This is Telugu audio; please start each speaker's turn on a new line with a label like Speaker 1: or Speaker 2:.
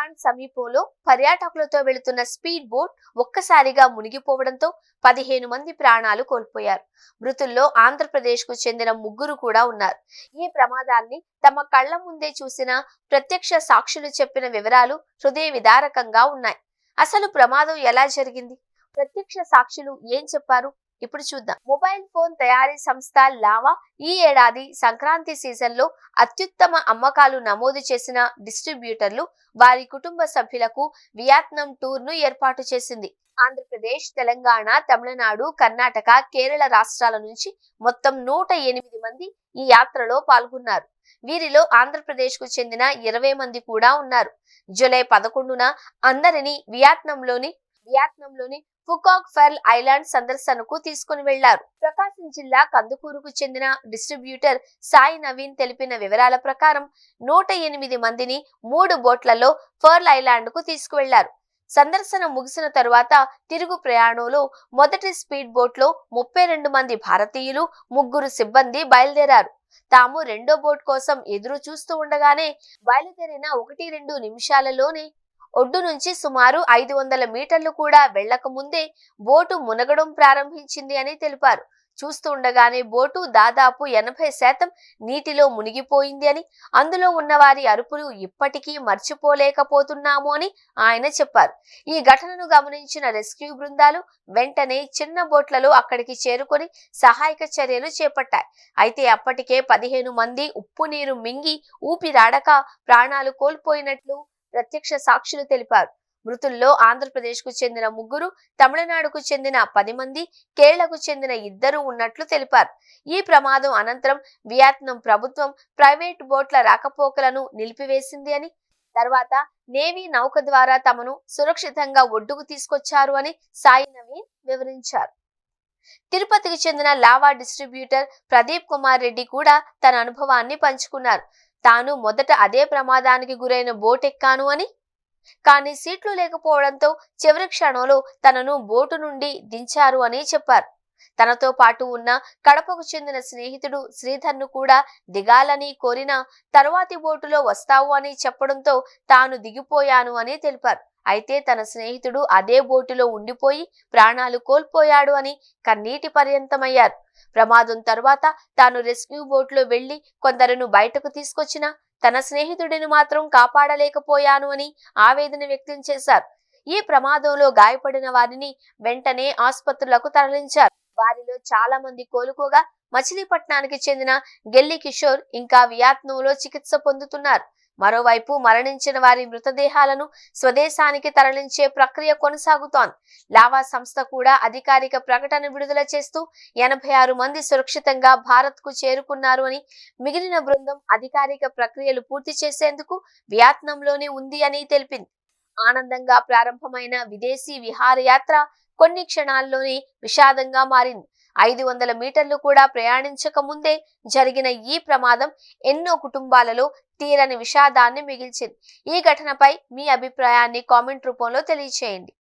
Speaker 1: ఐలాండ్ సమీపంలో పర్యాటకులతో వెళుతున్న స్పీడ్ బోట్ ఒక్కసారిగా మునిగిపోవడంతో 15 మంది ప్రాణాలు కోల్పోయారు. మృతుల్లో ఆంధ్రప్రదేశ్ కు చెందిన ముగ్గురు కూడా ఉన్నారు. ఈ ప్రమాదాన్ని తమ కళ్ల ముందే చూసిన ప్రత్యక్ష సాక్షులు చెప్పిన వివరాలు హృదయ విదారకంగా ఉన్నాయి. అసలు ప్రమాదం ఎలా జరిగింది, ప్రత్యక్ష సాక్షులు ఏం చెప్పారు, ఇప్పుడు చూద్దాం. మొబైల్ ఫోన్ తయారీ సంస్థ లావా ఈ ఏడాది సంక్రాంతి సీజన్ లో అత్యుత్తమ అమ్మకాలు నమోదు చేసిన డిస్ట్రిబ్యూటర్లు వారి కుటుంబ సభ్యులకు వియత్నాం టూర్ ను ఏర్పాటు చేసింది. ఆంధ్రప్రదేశ్, తెలంగాణ, తమిళనాడు, కర్ణాటక, కేరళ రాష్ట్రాల నుంచి మొత్తం 108 మంది ఈ యాత్రలో పాల్గొన్నారు. వీరిలో ఆంధ్రప్రదేశ్ కు చెందిన 20 మంది కూడా ఉన్నారు. జూలై 11న అందరినీ వియత్నాంలోని ఫుకాక్ పెర్ల్ ఐలాండ్ సందర్శనకు తీసుకుని వెళ్లారు. ప్రకాశం జిల్లా కందుకూరుకు చెందిన డిస్ట్రిబ్యూటర్ సాయి నవీన్ తెలిపిన వివరాల ప్రకారం 108 మందిని 3 బోట్లలో పెర్ల్ ఐలాండ్ కు తీసుకువెళ్లారు. సందర్శన ముగిసిన తరువాత తిరుగు ప్రయాణంలో మొదటి స్పీడ్ బోట్ లో 32 మంది భారతీయులు, 3 సిబ్బంది బయలుదేరారు. తాము రెండో బోట్ కోసం ఎదురు చూస్తూ ఉండగానే బయలుదేరిన 1-2 నిమిషాలలోనే ఒడ్డు నుంచి సుమారు 500 మీటర్లు కూడా వెళ్లక ముందే బోటు మునగడం ప్రారంభించింది అని తెలిపారు. చూస్తూ ఉండగానే బోటు దాదాపు 80% నీటిలో మునిగిపోయింది అని, అందులో ఉన్న వారి అరుపులు ఇప్పటికీ మర్చిపోలేకపోతున్నాము అని ఆయన చెప్పారు. ఈ ఘటనను గమనించిన రెస్క్యూ బృందాలు వెంటనే చిన్న బోట్లలో అక్కడికి చేరుకొని సహాయక చర్యలు చేపట్టాయి. అయితే అప్పటికే 15 మంది ఉప్పు నీరు మింగి ఊపిరాడక ప్రాణాలు కోల్పోయినట్లు ప్రత్యక్ష సాక్షులు తెలిపారు. మృతుల్లో ఆంధ్రప్రదేశ్ కు చెందిన 3, తమిళనాడుకు చెందిన 10 మంది, కేరళకు చెందిన 2 ఉన్నట్లు తెలిపారు. ఈ ప్రమాదం అనంతరం వియత్నాం ప్రభుత్వం ప్రైవేట్ బోట్ల రాకపోకలను నిలిపివేసింది అని, తర్వాత నేవీ నౌక ద్వారా తమను సురక్షితంగా ఒడ్డుకు తీసుకొచ్చారు అని సాయి నవీన్ వివరించారు. తిరుపతికి చెందిన లావా డిస్ట్రిబ్యూటర్ ప్రదీప్ కుమార్ రెడ్డి కూడా తన అనుభవాన్ని పంచుకున్నారు. తాను మొదట అదే ప్రమాదానికి గురైన బోట్ ఎక్కాను అని, కానీ సీట్లు లేకపోవడంతో చివరి క్షణంలో తనను బోటు నుండి దించారు అని చెప్పారు. తనతో పాటు ఉన్న కడపకు చెందిన స్నేహితుడు శ్రీధర్ ను కూడా దిగాలని కోరినా తరువాతి బోటులో వస్తావు అని చెప్పడంతో తాను దిగిపోయాను అని తెలిపారు. అయితే తన స్నేహితుడు అదే బోటులో ఉండిపోయి ప్రాణాలు కోల్పోయాడు అని కన్నీటి పర్యంతమయ్యారు. ప్రమాదం తర్వాత తాను రెస్క్యూ బోట్లో వెళ్లి కొందరును బయటకు తీసుకొచ్చినా తన స్నేహితుడిని మాత్రం కాపాడలేకపోయాను అని ఆవేదన వ్యక్తం చేశారు. ఈ ప్రమాదంలో గాయపడిన వారిని వెంటనే ఆసుపత్రులకు తరలించారు. వారిలో చాలా మంది కోలుకోగా మచిలీపట్నానికి చెందిన గెల్లి కిషోర్ ఇంకా వియత్నాంలో చికిత్స పొందుతున్నారు. మరోవైపు మరణించిన వారి మృతదేహాలను స్వదేశానికి తరలించే ప్రక్రియ కొనసాగుతోంది. లావా సంస్థ కూడా అధికారిక ప్రకటన విడుదల చేస్తూ 86 మంది సురక్షితంగా భారత్ కు చేరుకున్నారు అని, మిగిలిన బృందం అధికారిక ప్రక్రియలు పూర్తి చేసేందుకు వియత్నాంలోనే ఉంది అని తెలిపింది. ఆనందంగా ప్రారంభమైన విదేశీ విహారయాత్ర కొన్ని క్షణాల్లోనే విషాదంగా మారింది. 500 మీటర్లు కూడా ప్రయాణించక ముందే జరిగిన ఈ ప్రమాదం ఎన్నో కుటుంబాలలో తీరని విషాదాన్ని మిగిల్చింది. ఈ ఘటనపై మీ అభిప్రాయాన్ని కామెంట్ రూపంలో తెలియచేయండి.